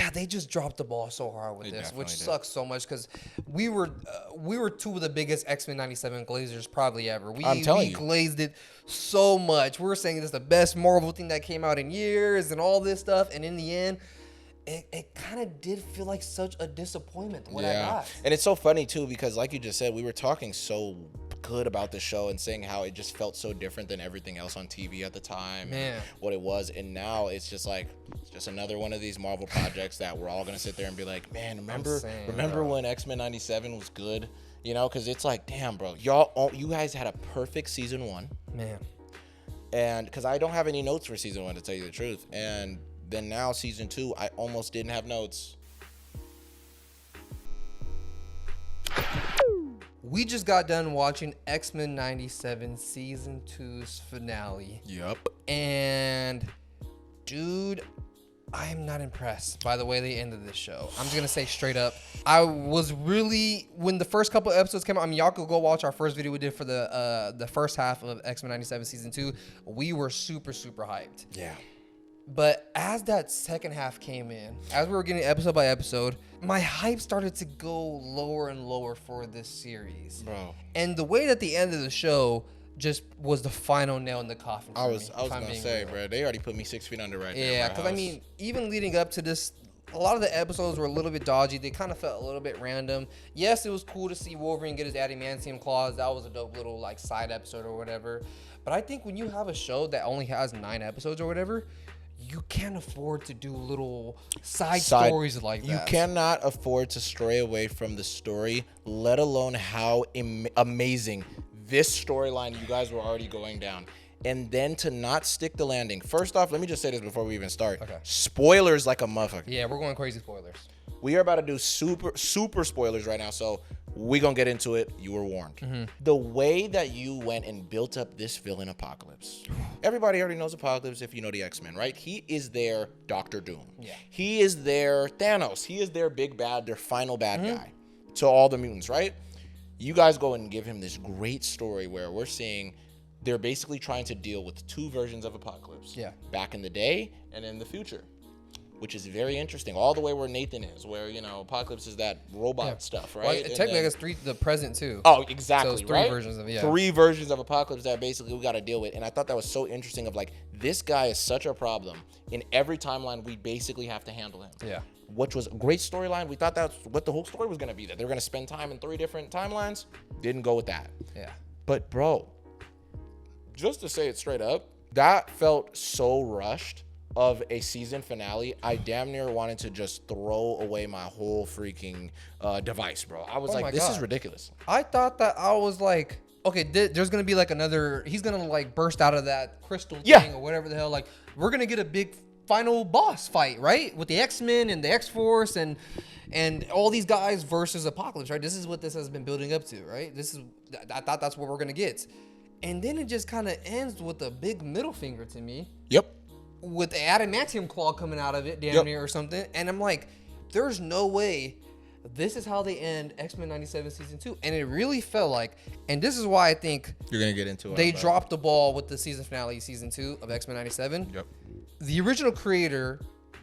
yeah, they just dropped the ball so hard with this, which sucks so much because we were two of the biggest X-Men 97 glazers probably ever. We glazed it so much. We were saying this is the best Marvel thing that came out in years and all this stuff, and in the end, it kind of did feel like such a disappointment what I got. And it's so funny too because like you just said, we were talking so good about the show and saying how it just felt so different than everything else on TV at the time and what it was, and now it's just like it's just another one of these Marvel projects that we're all gonna sit there and be like, man, remember when X-Men 97 was good, you know, because it's like, damn, bro, you guys had a perfect season 1, man, and because I don't have any notes for season 1 to tell you the truth, and then now season 2 I almost didn't have notes. We just got done watching X-Men 97 Season 2's finale. Yep. And, dude, I am not impressed by the way they ended this show. I'm just going to say straight up. I was really, when the first couple episodes came out, I mean, y'all could go watch our first video we did for the first half of X-Men 97 Season 2. We were super, super hyped. Yeah. But as that second half came in, as we were getting episode by episode, my hype started to go lower and lower for this series. Bro. And the way that the end of the show just was the final nail in the coffin for I was me, going to say, bro, they already put me 6 feet under right there. Yeah, because I mean, even leading up to this, a lot of the episodes were a little bit dodgy. They kind of felt a little bit random. Yes, it was cool to see Wolverine get his adamantium claws. That was a dope little like side episode or whatever. But I think when you have a show that only has 9 episodes or whatever, you can't afford to do little side stories like that. You cannot afford to stray away from the story, let alone how amazing this storyline you guys were already going down. And then to not stick the landing. First off, let me just say this before we even start. Okay. Spoilers like a motherfucker. Yeah, we're going crazy spoilers. We are about to do super spoilers right now, so we're going to get into it. You were warned. Mm-hmm. The way that you went and built up this villain Apocalypse. Everybody already knows Apocalypse if you know the X-Men, right? He is their Doctor Doom. Yeah. He is their Thanos. He is their big bad, their final bad guy to all the mutants, right? You guys go and give him this great story where we're seeing they're basically trying to deal with 2 versions of Apocalypse. Yeah. Back in the day and in the future. Which is very interesting. All the way where Nathan is, where, you know, Apocalypse is that robot stuff, right? Well, technically, I guess 3, the present too. Oh, exactly, so it's 3 right? versions of it, 3 versions of Apocalypse that basically we got to deal with. And I thought that was so interesting of like, this guy is such a problem. In every timeline, we basically have to handle him. Yeah. Which was a great storyline. We thought that's what the whole story was going to be, that they're going to spend time in 3 different timelines. Didn't go with that. Yeah. But, bro, just to say it straight up, that felt so rushed of a season finale. I damn near wanted to just throw away my whole freaking device, bro. I was like, this is ridiculous. I thought that I was like, okay, there's going to be like another, he's going to like burst out of that crystal thing or whatever the hell. Like, we're going to get a big final boss fight, right? With the X-Men and the X-Force and all these guys versus Apocalypse, right? This is what this has been building up to, right? I thought that's what we're going to get. And then it just kind of ends with a big middle finger to me. Yep. With the adamantium claw coming out of it damn near or something. And I'm like, there's no way this is how they end X-Men 97 Season 2. And it really felt like, and this is why I think you're going to get into it. They dropped the ball with the season finale, Season 2 of X-Men 97. Yep. The original creator,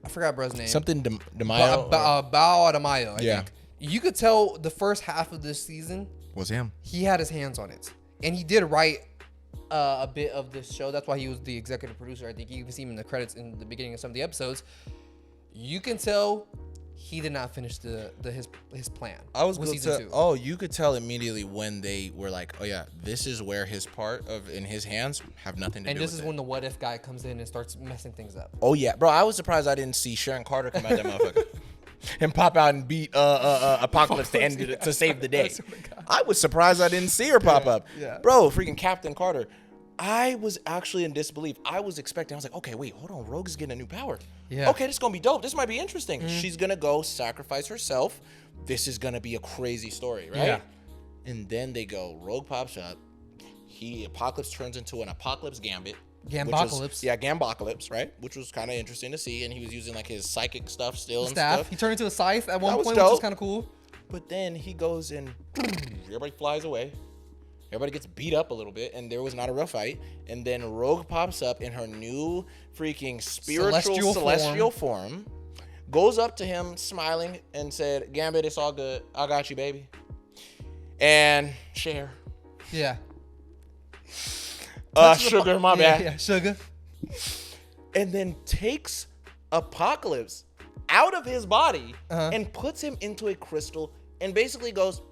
I forgot bro's name. Something DeMaio. Bao DeMaio, I think. Yeah. You could tell the first half of this season was him. He had his hands on it. And he did write a bit of this show. That's why he was the executive producer. I think you can see him in the credits in the beginning of some of the episodes. You can tell he did not finish his plan. I was going to. Oh, you could tell immediately when they were like, "Oh yeah, this is where his part of in his hands have nothing to do." And this is when the what if guy comes in and starts messing things up. Oh yeah, bro. I was surprised I didn't see Sharon Carter come out that motherfucker and pop out and beat Apocalypse to end it, to save the day. I was surprised I didn't see her pop up. Yeah. Bro, freaking Captain Carter. I was actually in disbelief. I was like, okay, wait, hold on. Rogue is getting a new power. Yeah. Okay, this is going to be dope. This might be interesting. She's going to go sacrifice herself. This is going to be a crazy story, right? Yeah. And then they go, Rogue pops up. Apocalypse turns into an Apocalypse Gambit. Gambocalypse. Gambocalypse, right? Which was kind of interesting to see. And he was using like his psychic stuff still and staff. stuff. He turned into a scythe at one point, dope. which is kind of cool. But then he goes and everybody flies away. Everybody gets beat up a little bit, and there was not a real fight. And then Rogue pops up in her new freaking spiritual celestial form goes up to him smiling and said, Gambit, it's all good. I got you, baby. And share. Yeah. Sugar, my bad. Yeah, sugar. And then takes Apocalypse out of his body and puts him into a crystal and basically goes,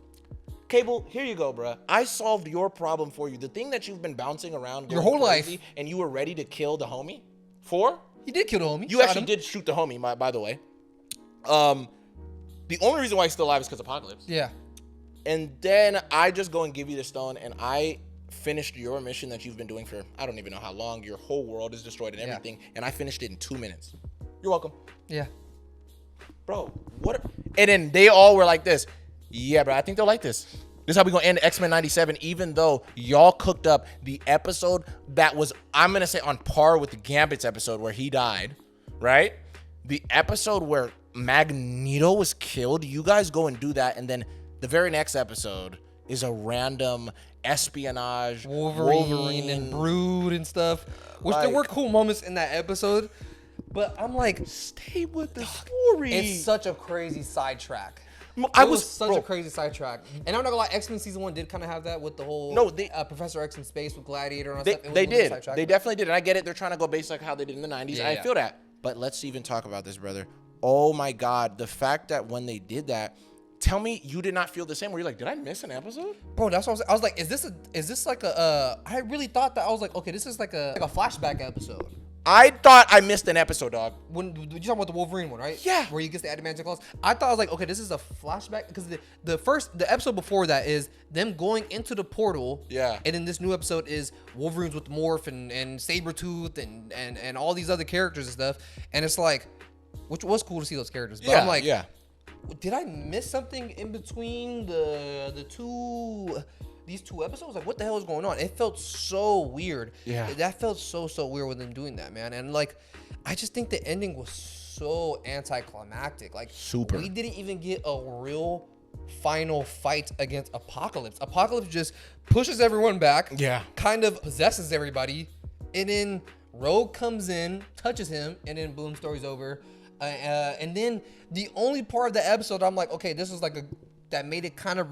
Cable, here you go, bruh. I solved your problem for you. The thing that you've been bouncing around your whole crazy, life, and you were ready to kill the homie for. He did kill the homie. You actually did shoot the homie, by the way. The only reason why he's still alive is because Apocalypse. Yeah. And then I just go and give you the stone, and I finished your mission that you've been doing for I don't even know how long. Your whole world is destroyed and everything, and I finished it in 2 minutes. You're welcome. Yeah. Bro, what? And then they all were like this. Yeah, bro, I think they'll like this. This is how we gonna end X-Men 97, even though y'all cooked up the episode that was, I'm gonna say, on par with the Gambit's episode where he died, right? The episode where Magneto was killed, you guys go and do that, and then the very next episode is a random espionage Wolverine and Brood and stuff, which there were cool moments in that episode, but I'm like, stay with the story. It's such a crazy sidetrack. It was such a crazy sidetrack, and I'm not gonna lie, X-Men season 1 did kind of have that with the whole Professor X in space with Gladiator and stuff. They definitely did, and I get it. They're trying to go based like how they did in the 90s. Yeah, I feel that, but let's even talk about this, brother. Oh my God, the fact that when they did that, tell me you did not feel the same. Where you're like, did I miss an episode? Bro, that's what I was like. Is this like a? I really thought that I was like, okay, this is like a flashback episode. I thought I missed an episode, dog. When you talking about the Wolverine one, right? Yeah. Where he gets the adamantium claws. I thought I was like, okay, this is a flashback because the episode before that is them going into the portal. Yeah. And then this new episode is Wolverines with Morph and Sabretooth and all these other characters and stuff. And it's like, which was cool to see those characters. But I'm like, did I miss something in between these two episodes? Like, what the hell is going on? It felt so weird. Yeah. That felt so weird with them doing that, man. And like, I just think the ending was so anticlimactic. Like, super. We didn't even get a real final fight against Apocalypse. Apocalypse just pushes everyone back. Yeah. Kind of possesses everybody. And then Rogue comes in, touches him, and then boom, story's over. And then the only part of the episode I'm like, okay, this is like that made it kind of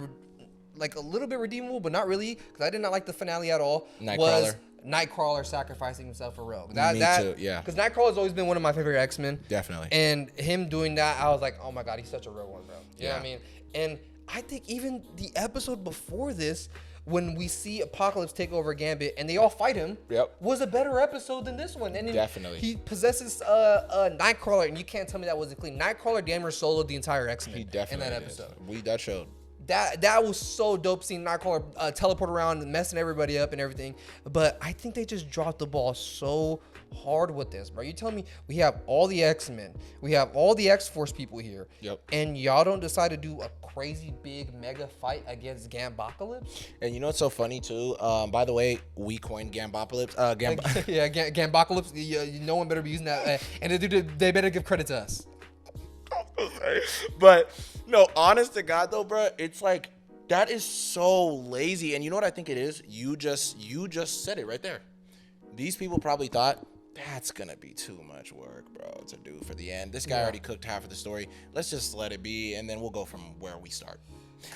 like a little bit redeemable, but not really, because I did not like the finale at all. Was Nightcrawler sacrificing himself for Rogue. Me too, yeah. Because Nightcrawler's always been one of my favorite X-Men. Definitely. And him doing that, I was like, oh my God, he's such a real one, bro. You know what I mean? And I think even the episode before this, when we see Apocalypse take over Gambit and they all fight him, was a better episode than this one. And then definitely. He possesses Nightcrawler, and you can't tell me that wasn't clean. Nightcrawler damn near soloed the entire X-Men in that episode. That showed. That was so dope seeing Nightcrawler teleport around and messing everybody up and everything. But I think they just dropped the ball so hard with this, bro. You tell me we have all the X-Men, we have all the X-Force people here, and y'all don't decide to do a crazy big mega fight against Gambocalypse? And you know what's so funny too? By the way, we coined Gambocalypse. Gambocalypse. No one better be using that, and they better give credit to us. But no, honest to God though, bro, it's like that is so lazy. And you know what I think it is? You just said it right there. These people probably thought that's gonna be too much work, bro, to do for the end. This guy already cooked half of the story. Let's just let it be, and then we'll go from where we start.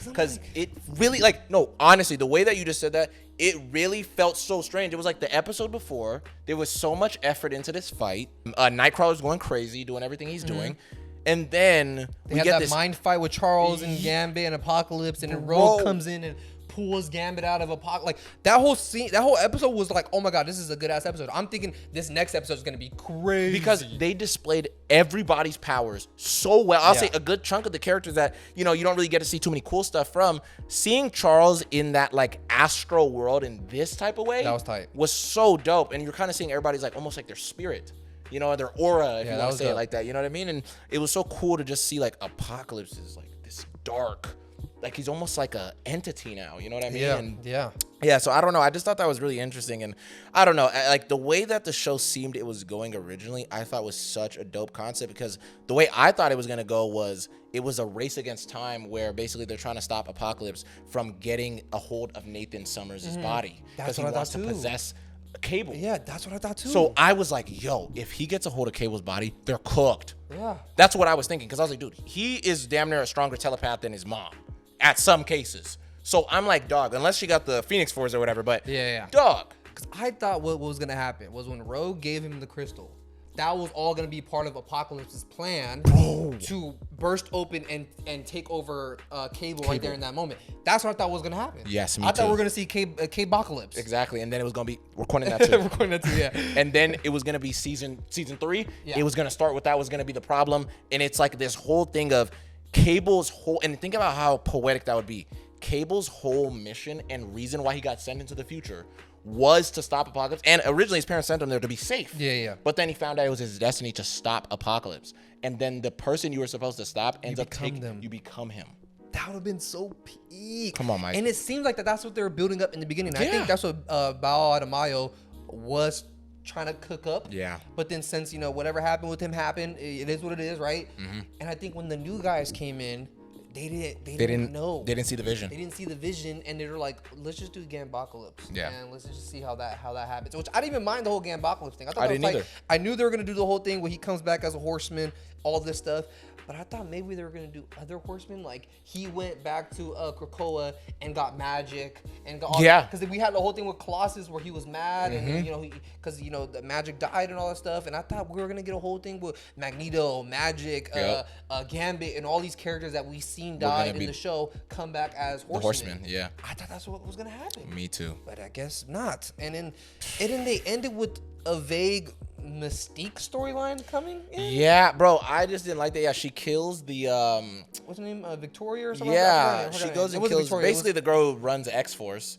Because it really, like, no, honestly, the way that you just said that, it really felt so strange. It was like the episode before, there was so much effort into this fight. Nightcrawler's going crazy, doing everything he's doing. And then we get this mind fight with Charles and Gambit and Apocalypse, and then Rogue comes in and pulls Gambit out of Apocalypse. Like, that whole scene, that whole episode was like, oh my God, this is a good ass episode. I'm thinking this next episode is gonna be crazy because they displayed everybody's powers so well. I'll say a good chunk of the characters that you don't really get to see too many cool stuff from. Seeing Charles in that like astral world in this type of way, that was tight. Was so dope, and you're kind of seeing everybody's like almost like their spirit. Their aura, if you want to say it like that. You know what I mean? And it was so cool to just see like Apocalypse is like this dark, like he's almost like a entity now. You know what I mean? Yeah. So I don't know. I just thought that was really interesting, and I don't know, like the way that the show seemed it was going originally, I thought was such a dope concept because the way I thought it was gonna go was it was a race against time where basically they're trying to stop Apocalypse from getting a hold of Nathan Summers' body because he wants to possess Cable. Yeah, that's what I thought too. So I was like, yo, if he gets a hold of Cable's body, they're cooked. Yeah. That's what I was thinking, because I was like, dude, he is damn near a stronger telepath than his mom at some cases. So I'm like, dog, unless she got the Phoenix Force or whatever, but dog. Because I thought what was going to happen was when Rogue gave him the crystal, that was all going to be part of Apocalypse's plan to burst open and take over Cable right there in that moment. That's what I thought was going to happen. Yes, me I thought too. we were going to see Cabocalypse. Exactly, and then it was going to be recording that too. Recording that too, yeah. And then it was going to be season 3. Yeah. It was going to start with that was going to be the problem, and it's like this whole thing of Cable's whole, and think about how poetic that would be. Cable's whole mission and reason why he got sent into the future was to stop Apocalypse. And originally his parents sent him there to be safe. Yeah. But then he found out it was his destiny to stop Apocalypse. And then the person you were supposed to stop ends up taking them. You become him. That would have been so peak. Come on, Mike. And it seems like that's what they were building up in the beginning. I think that's what Bao Adamayo was trying to cook up. Yeah. But then since, whatever happened with him happened, it is what it is, right? Mm-hmm. And I think when the new guys came in, they didn't know. They didn't see the vision. They didn't see the vision, and they were like, let's just do Gambocalypse. Yeah. And let's just see how that happens. Which I didn't even mind the whole Gambocalypse thing. I didn't either. I knew they were gonna do the whole thing where he comes back as a horseman, all this stuff. But I thought maybe they were gonna do other horsemen. Like he went back to Krakoa and got magic and got all because we had the whole thing with Colossus where he was mad and because the magic died and all that stuff. And I thought we were gonna get a whole thing with Magneto, Magic, Gambit, and all these characters that we've seen die in the show come back as horsemen. The horsemen, yeah. I thought that's what was gonna happen. Me too. But I guess not. And then they ended with a vague Mystique storyline coming in. Yeah, bro, I just didn't like that. Yeah, she kills the what's her name? Victoria or something? Yeah, she goes and kills basically the girl who runs X-Force.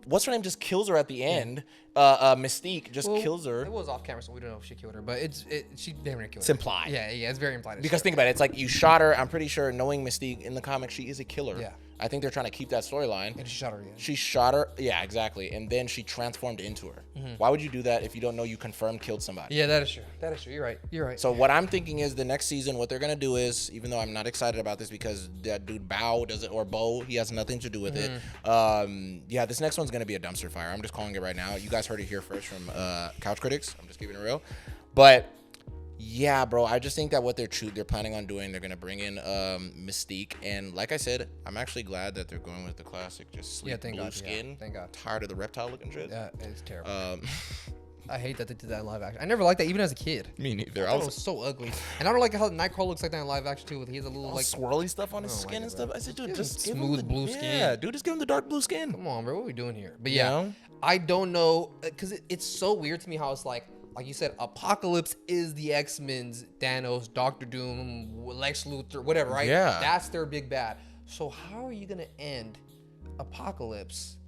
What's her name? Just kills her at the end. Mystique just kills her. It was off camera, so we don't know if she killed her, but she damn near killed her. It's implied. Yeah, it's very implied. Because think about it, it's like you shot her. I'm pretty sure, knowing Mystique in the comics, she is a killer. Yeah. I think they're trying to keep that storyline. And she shot her again. She shot her, yeah, exactly. And then she transformed into her. Mm-hmm. Why would you do that if you don't know you confirmed killed somebody? Yeah, that is true. You're right. So what I'm thinking is the next season, what they're gonna do is, even though I'm not excited about this because that dude Bo, he has nothing to do with it. Yeah, this next one's gonna be a dumpster fire. I'm just calling it right now. You guys heard it here first from Couch Critics. I'm just keeping it real. But yeah, bro, I just think that what they're planning on doing, they're gonna bring in Mystique, and like I said, I'm actually glad that they're going with the classic, just sleek blue skin. Thank God. Tired of the reptile looking shit. Yeah, it's terrible. I hate that they did that in live action. I never liked that, even as a kid. Me neither. It was so ugly, and I don't like how Nightcrawler looks like that in live action too. He has a little swirly stuff on his skin and stuff. I said, dude, just give him the blue skin. Yeah, dude, just give him the dark blue skin. Come on, bro, what are we doing here? But yeah, I don't know, because it's so weird to me how it's like you said, Apocalypse is the X-Men's Thanos, Doctor Doom, Lex Luthor, whatever, right? Yeah. That's their big bad. So how are you going to end Apocalypse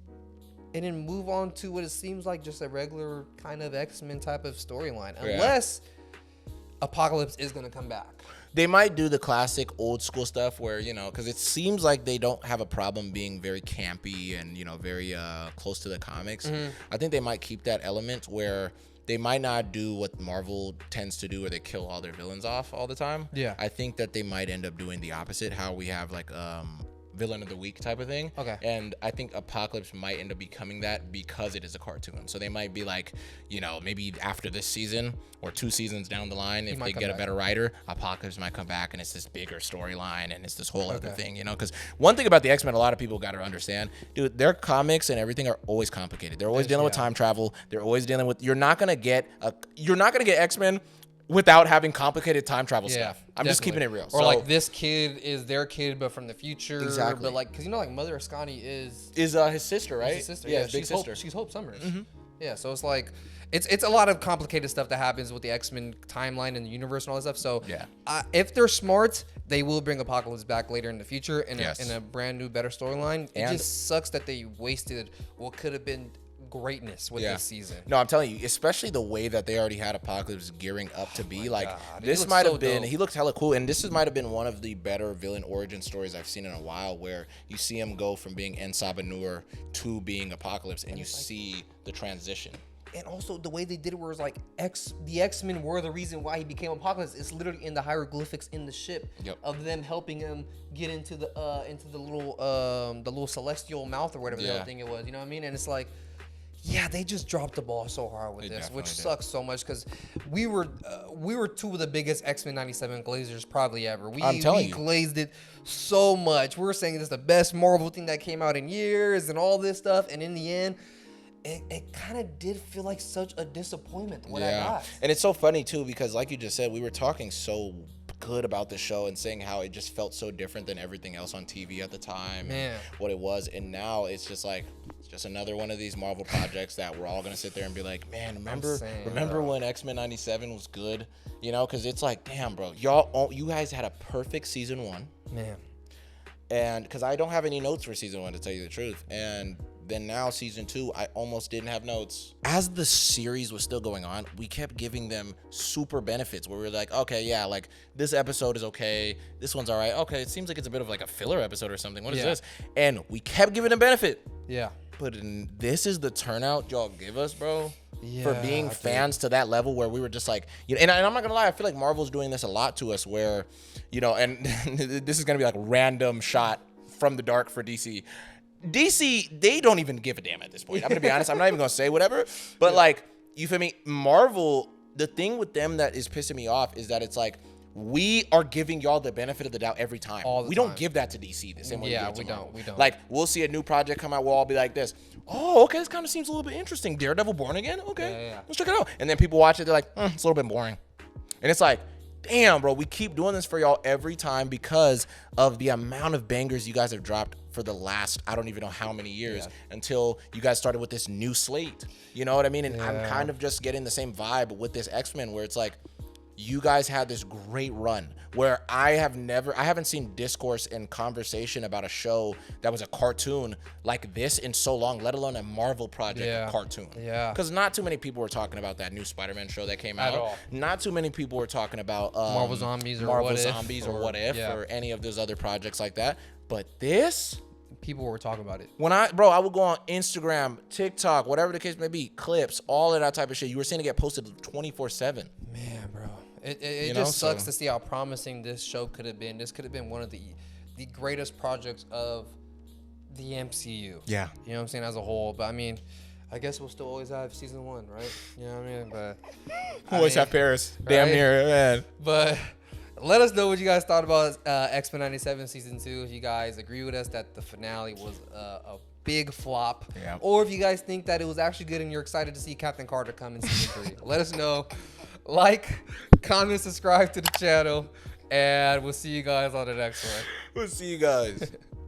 and then move on to what it seems like just a regular kind of X-Men type of storyline? Unless Apocalypse is going to come back. They might do the classic old school stuff where, because it seems like they don't have a problem being very campy and, very close to the comics. Mm-hmm. I think they might keep that element where they might not do what Marvel tends to do where they kill all their villains off all the time. Yeah. I think that they might end up doing the opposite, how we have like villain of the week type of thing. Okay. And I think Apocalypse might end up becoming that because it is a cartoon. So they might be like, maybe after this season or 2 seasons down the line, if they get a better writer, Apocalypse might come back and it's this bigger storyline and it's this whole other thing, because one thing about the X-Men, a lot of people got to understand, dude, their comics and everything are always complicated. They're always dealing with time travel. They're always dealing with, you're not going to get X-Men without having complicated time travel stuff. I'm just keeping it real. Or like this kid is their kid, but from the future. Exactly. But like, because Mother Ascani is his sister, right? His sister. Yeah, his big sister. She's Hope Summers. Mm-hmm. Yeah, so it's like, it's a lot of complicated stuff that happens with the X-Men timeline and the universe and all that stuff. So yeah, if they're smart, they will bring Apocalypse back later in the future in a brand new, better storyline. It just sucks that they wasted what could have been greatness with this season. No, I'm telling you, especially the way that they already had Apocalypse gearing up to be like, God. This might have been, he looked hella cool, and this might have been one of the better villain origin stories I've seen in a while, where you see him go from being En Sabanur to being Apocalypse, and you see the transition. And also the way they did it was like the X-Men were the reason why he became Apocalypse. It's literally in the hieroglyphics in the ship of them helping him get into the little celestial mouth or whatever the hell thing it was. You know what I mean? And it's like, yeah, they just dropped the ball so hard with this, which sucks so much because we were two of the biggest X-Men 97 glazers probably ever. I'm telling you, glazed it so much. We were saying this is the best Marvel thing that came out in years and all this stuff, and in the end, it kind of did feel like such a disappointment what I got. And it's so funny too because, like you just said, we were talking so good about the show and saying how it just felt so different than everything else on TV at the time. Man, what it was, and now it's just like it's just another one of these Marvel projects that we're all gonna sit there and be like, man, remember when X-Men 97 was good? You know, because it's like, damn, bro, you guys had a perfect season 1, man. And because I don't have any notes for season 1 to tell you the truth, and then now season 2, I almost didn't have notes. As the series was still going on, we kept giving them super benefits where we were like, okay, yeah, like this episode is okay, this one's all right. Okay, it seems like it's a bit of like a filler episode or something. What is this? And we kept giving them benefit. Yeah. But this is the turnout y'all give us, bro. For being fans to that level where we were just like, you know, and I'm not gonna lie, I feel like Marvel's doing this a lot to us where, you know, and this is gonna be like a random shot from the dark for DC. DC, they don't even give a damn at this point. I'm gonna be honest, I'm not even gonna say whatever, but like, you feel me? Marvel, the thing with them that is pissing me off is that it's like, we are giving y'all the benefit of the doubt every time. We don't give that to DC the same way we don't. Like, we'll see a new project come out, we'll all be like this. Oh, okay, this kind of seems a little bit interesting. Daredevil Born Again? Okay, let's check it out. And then people watch it, they're like, it's a little bit boring. And it's like, damn, bro, we keep doing this for y'all every time because of the amount of bangers you guys have dropped for the last, I don't even know how many years until you guys started with this new slate. You know what I mean? And I'm kind of just getting the same vibe with this X-Men where it's like, you guys had this great run where I haven't seen discourse and conversation about a show that was a cartoon like this in so long, let alone a Marvel project cartoon. Yeah. Because not too many people were talking about that new Spider-Man show that came out. At all. Not too many people were talking about Marvel Zombies or What If or any of those other projects like that. But this, people were talking about it. I would go on Instagram, TikTok, whatever the case may be, clips, all of that type of shit. You were seeing it get posted 24/7. Man, bro. It just sucks to see how promising this show could have been. This could have been one of the greatest projects of the MCU. Yeah. You know what I'm saying, as a whole. But I mean, I guess we'll still always have season 1, right? You know what I mean? But always have Paris. Right? Damn near, man. But let us know what you guys thought about X-Men 97 season 2. If you guys agree with us that the finale was a big flop, or if you guys think that it was actually good and you're excited to see Captain Carter come in season 3. Let us know. Like, comment, subscribe to the channel, and we'll see you guys on the next one. We'll see you guys.